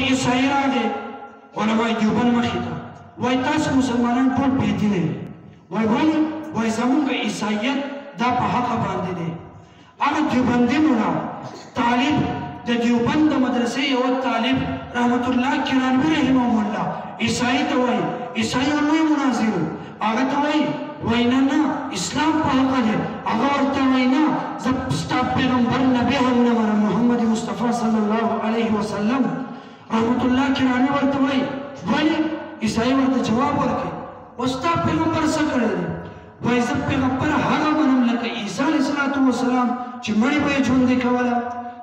عیسائی راغی علماء دیوبند مخې ته وایي تاسو مسلمانان ټول بېدینه یې وایي ولې وایي زمونږ عیسایت دا په حقه باندې دی هغه دیوبندي ملا طالب د دیوبند د مدرسې یو طالب رحمت الله کرانوي رحمه الله عیسائی ته وایي عیسائی لوی مناظر هغه ته وایي نه نه اسلام په حقه دی هغه ورته وایي نه زه ستا پیغمبر نبی هم نه منم محمد مصطفی صلی الله علیه وسلم رحمت الله کرانوي ورته وایي ولې عیسائی ورته جواب ورکړي وستا پیغمبر څه کړی دی وایي زه پیغمبر هغه منم لکه عیسی علیه السلام چې مړی به یې ژوندی کوله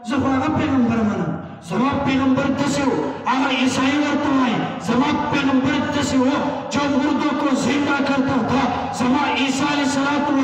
زه خو هغه پیغمبر منم زما پیغمبر داسې و هغه عیسائی ورته وایي زما پیغمبر داسې و جو مردوں کو زندہ کرتا تھا زما عیسی علیه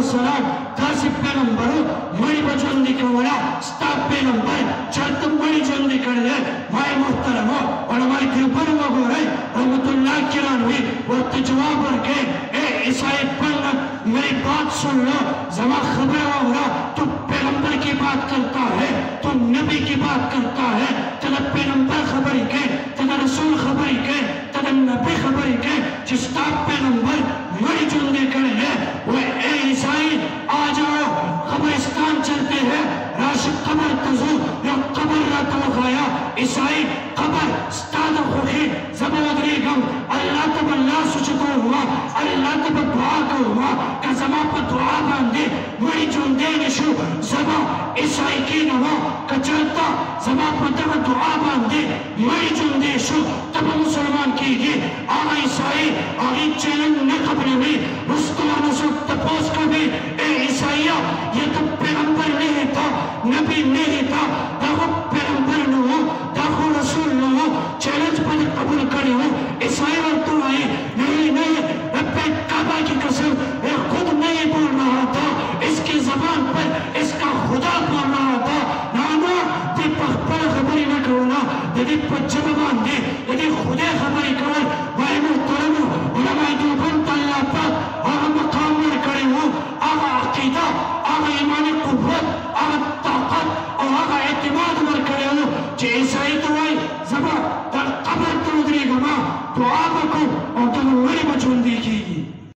السلام داسې پیغمبر و مړی به ژوندی کوله ستا پیغمبر چېرته مړی ژوندی کړی دی مای محترمو علماء دیوبند وګورئ رحمت الله کرانوي ورته جواب ورکړي اے عیسائی پنڈت میری بات سن لو زما خبر ہوگا تو پیغمبر کی بات کرتا ہے تو نبی کی بات کرتا ہے تیرا پیغمبر خبری کے تیرا رسول خبری کے تیرا نبی خبری کے جستا پیغمبر مری جلدے کرے ہیں وہ اے عیسائی آ جاؤ قبرستان چلتے ہیں راشد قبر تزو یا قبر راتو غایا عیسائی قبر ستاد خوخی زبادری گم اللہ تب اللہ سچتو ہوا اللہ تب دعا کو ہوا کہ زما پا دعا باندے مری جندے نشو زما عیسائی کی نمو کچلتا زما پا دب دعا باندے مری جندے شو تب مسلمان کی گی آغا عیسائی آغی چیلن نقبر بھی رستو نسو تپوس کو بھی اے عیسائیہ یہ تو پیغمبر نہیں تھا نبی نہیں تھا داغو پیغمبر نو داغو رسول نو چیلنج پر قبول کرے ہو عیسائی ورطو آئے نہیں رب کعبہ کی قسم یہ خود نہیں بول رہا تھا اس کی زبان پر اس کا خدا بول رہا تھا نانا دی پخپر خبری نہ کرونا دی پجب باندے دی خدا خبری کرو بھائی محترم علماء دیوبند اللہ پاک آغا مقام میں کرے ہو آغا عقیدہ آغا ایمان قوت آغا طاقت اور آغا اعتماد مر کرے ہو چی عیسائی تو آئی زبا در قبر تو ادری گما دعا بکو اور تم میری بچون دیکھی